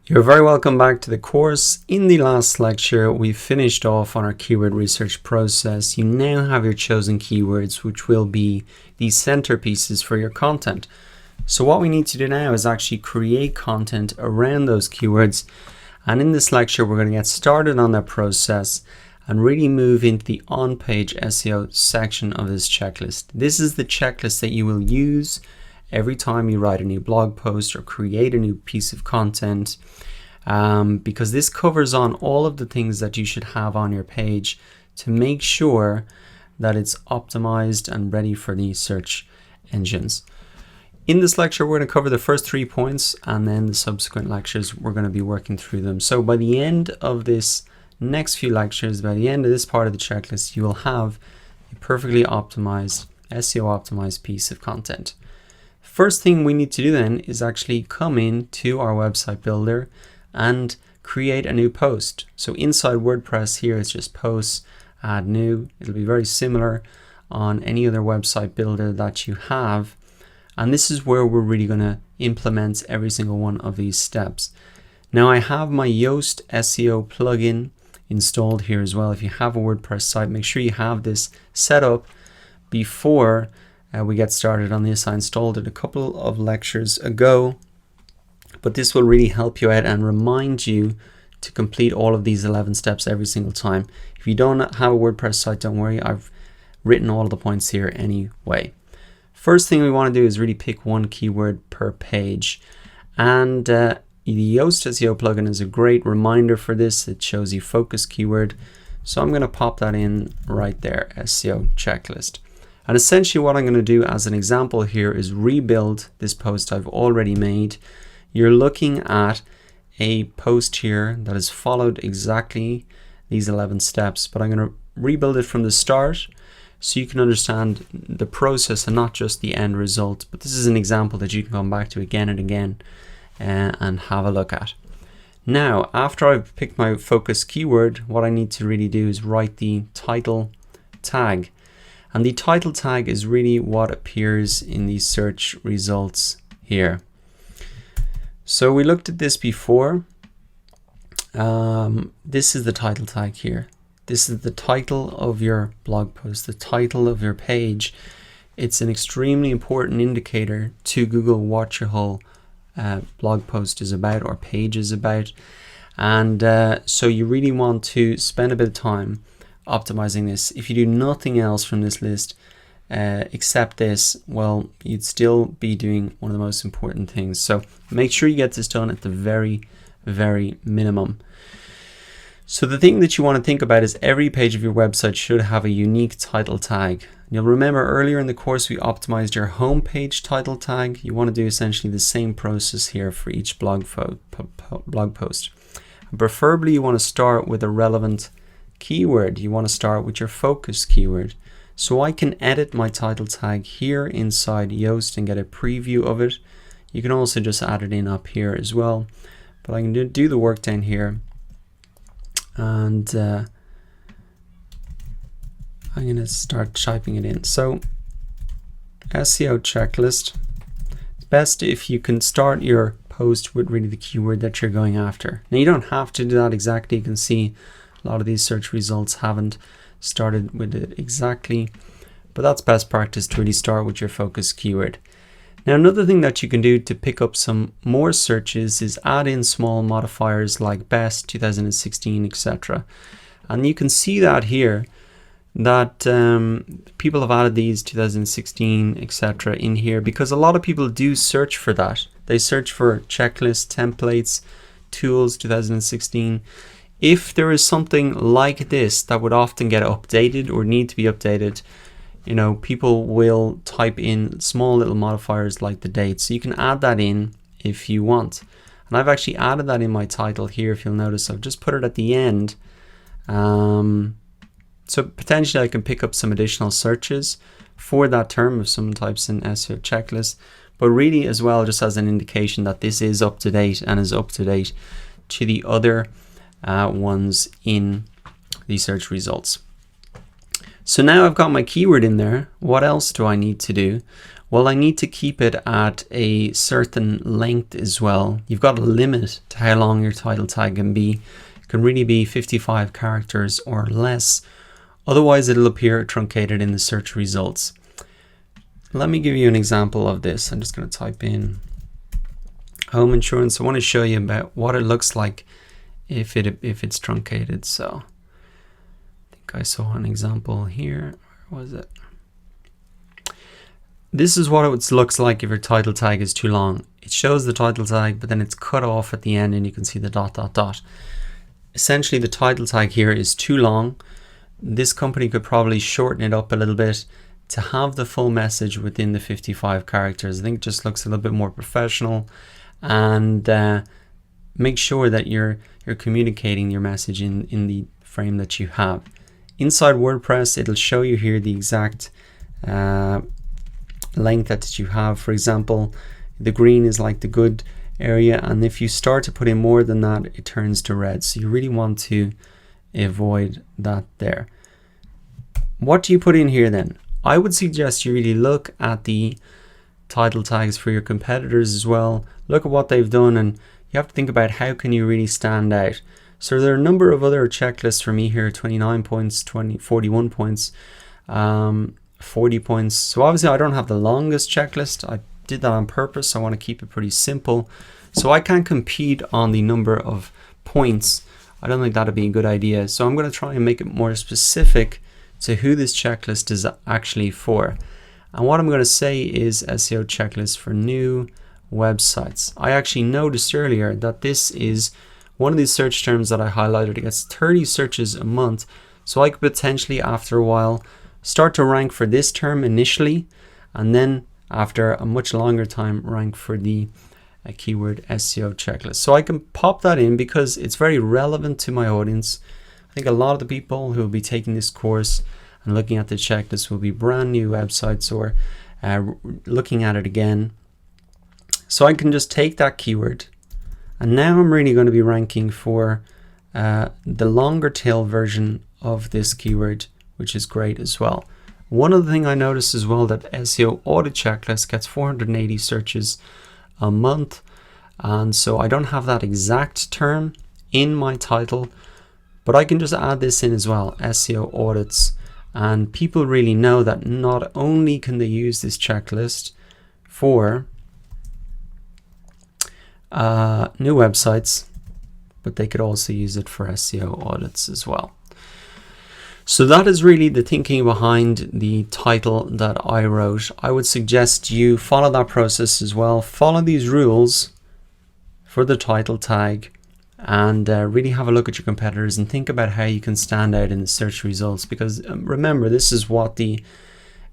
You're very welcome back to the course. In the last lecture, we finished off on our keyword research process. You now have your chosen keywords, which will be the centerpieces for your content. So what we need to do now is actually create content around those keywords. And in this lecture, we're going to get started on that process and really move into the on-page SEO section of this checklist. This is the checklist that you will use every time you write a new blog post or create a new piece of content, because this covers on all of the things that you should have on your page to make sure that it's optimized and ready for the search engines. In this lecture, we're going to cover the first 3 points, and then the subsequent lectures, we're going to be working through them. So by the end of this next few lectures, by the end of this part of the checklist, you will have a perfectly optimized, SEO optimized piece of content. First thing we need to do then is actually come into our website builder and create a new post. So inside WordPress here, it's just posts, add new. It'll be very similar on any other website builder that you have. And this is where we're really going to implement every single one of these steps. Now I have my Yoast SEO plugin installed here as well. If you have a WordPress site, make sure you have this set up before we get started on this. I installed it a couple of lectures ago, but this will really help you out and remind you to complete all of these 11 steps every single time. If you don't have a WordPress site, don't worry, I've written all of the points here anyway. First thing we want to do is really pick one keyword per page, and the Yoast SEO plugin is a great reminder for this. It shows you focus keyword, so I'm going to pop that in right there, SEO checklist. And essentially what I'm going to do as an example here is rebuild this post I've already made. You're looking at a post here that has followed exactly these 11 steps, but I'm going to rebuild it from the start so you can understand the process and not just the end result. But this is an example that you can come back to again and again and have a look at. Now, after I've picked my focus keyword, what I need to really do is write the title tag. And the title tag is really what appears in the search results here. So we looked at this before. This is the title tag here. This is the title of your blog post, the title of your page. It's an extremely important indicator to Google what your whole blog post is about or page is about. And so you really want to spend a bit of time optimizing this. If you do nothing else from this list except this, well, you'd still be doing one of the most important things. So make sure you get this done at the very, very minimum. So the thing that you want to think about is every page of your website should have a unique title tag. You'll remember earlier in the course we optimized your homepage title tag. You want to do essentially the same process here for each blog post. And preferably you want to start with a relevant keyword. You want to start with your focus keyword. So I can edit my title tag here inside Yoast and get a preview of it. You can also just add it in up here as well, but I can do the work down here, and I'm going to start typing it in. So SEO checklist. It's best if you can start your post with really the keyword that you're going after. Now you don't have to do that exactly. You can see a lot of these search results haven't started with it exactly, but that's best practice to really start with your focus keyword. Now another thing that you can do to pick up some more searches is add in small modifiers like best, 2016, etc. And you can see that here that people have added these 2016, etc. in here because a lot of people do search for that. They search for checklists, templates, tools, 2016. If there is something like this that would often get updated or need to be updated, you know, people will type in small little modifiers like the date. So you can add that in if you want. And I've actually added that in my title here. If you'll notice, I've just put it at the end. So potentially I can pick up some additional searches for that term if someone types in SEO checklist, but really as well just as an indication that this is up to date and is up to date to the other ones in the search results. So now I've got my keyword in there. What else do I need to do? Well, I need to keep it at a certain length as well. You've got a limit to how long your title tag can be. It can really be 55 characters or less. Otherwise, it'll appear truncated in the search results. Let me give you an example of this. I'm just going to type in home insurance. I want to show you about what it looks like if it's truncated. So I think I saw an example here. Where was it? This is what it looks like if your title tag is too long. It shows the title tag, but then it's cut off at the end and you can see the ... Essentially, the title tag here is too long. This company could probably shorten it up a little bit to have the full message within the 55 characters. I think it just looks a little bit more professional, and make sure that you're communicating your message in the frame that you have. Inside WordPress, it'll show you here the exact length that you have. For example, the green is like the good area, and if you start to put in more than that, it turns to red. So you really want to avoid that there. What do you put in here then? I would suggest you really look at the title tags for your competitors as well. Look at what they've done, and you have to think about how can you really stand out. So there are a number of other checklists for me here: 29 points, 41 points, 40 points. So obviously I don't have the longest checklist. I did that on purpose. I want to keep it pretty simple. So I can't compete on the number of points. I don't think that'd be a good idea. So I'm going to try and make it more specific to who this checklist is actually for. And what I'm going to say is SEO checklist for new websites. I actually noticed earlier that this is one of these search terms that I highlighted. It gets 30 searches a month. So I could potentially, after a while, start to rank for this term initially, and then after a much longer time, rank for the keyword SEO checklist. So I can pop that in because it's very relevant to my audience. I think a lot of the people who will be taking this course and looking at the checklist will be brand new websites or looking at it again. So I can just take that keyword, and now I'm really going to be ranking for the longer tail version of this keyword, which is great as well. One other thing I noticed as well, that SEO audit checklist gets 480 searches a month, and so I don't have that exact term in my title, but I can just add this in as well, SEO audits, and people really know that not only can they use this checklist for new websites, but they could also use it for SEO audits as well. So that is really the thinking behind the title that I wrote. I would suggest you follow that process as well. Follow these rules for the title tag, and really have a look at your competitors and think about how you can stand out in the search results. Because remember, this is what the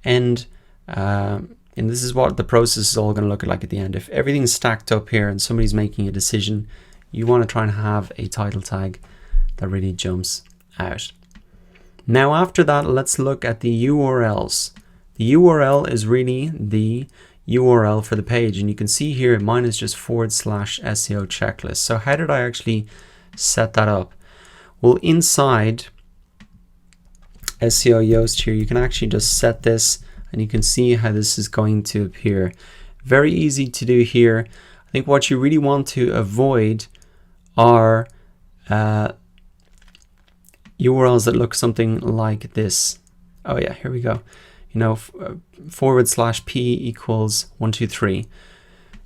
end, and this is what the process is all going to look like at the end. If everything's stacked up here and somebody's making a decision, you want to try and have a title tag that really jumps out. Now after that, let's look at the URLs. The URL is really the URL for the page, and you can see here mine is just / SEO checklist. So how did I actually set that up? Well, inside SEO Yoast here, you can actually just set this, and you can see how this is going to appear. Very easy to do here. I think what you really want to avoid are URLs that look something like this. Oh yeah, here we go. You know, /p equals 123.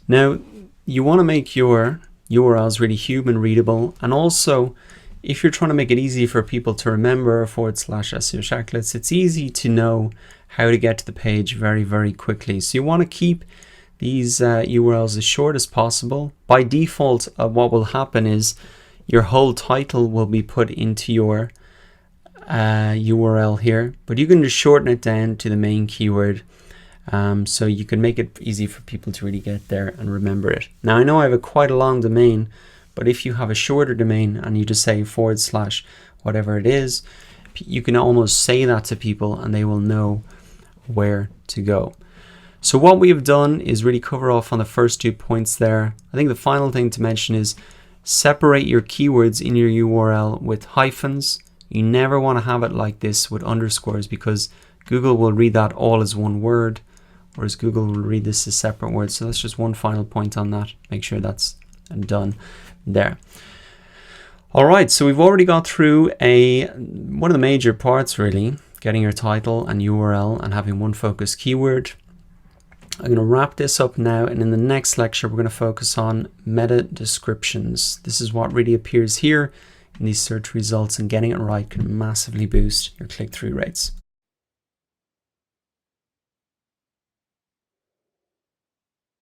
Now, you want to make your URLs really human readable, and also if you're trying to make it easy for people to remember / SEO checklist, it's easy to know how to get to the page very, very quickly. So you want to keep these URLs as short as possible. By default, what will happen is your whole title will be put into your URL here, but you can just shorten it down to the main keyword, so you can make it easy for people to really get there and remember it. Now I know I have quite a long domain, but if you have a shorter domain and you just say / whatever it is, you can almost say that to people and they will know where to go. So what we have done is really cover off on the first 2 points there. I think the final thing to mention is separate your keywords in your URL with hyphens. You never want to have it like this with underscores, because Google will read that all as one word, whereas Google will read this as separate words. So that's just one final point on that. Make sure that's done there. All right, so we've already got through one of the major parts, really, getting your title and URL and having one focused keyword. I'm going to wrap this up now, and in the next lecture we're going to focus on meta descriptions. This is what really appears here in these search results, and getting it right can massively boost your click-through rates.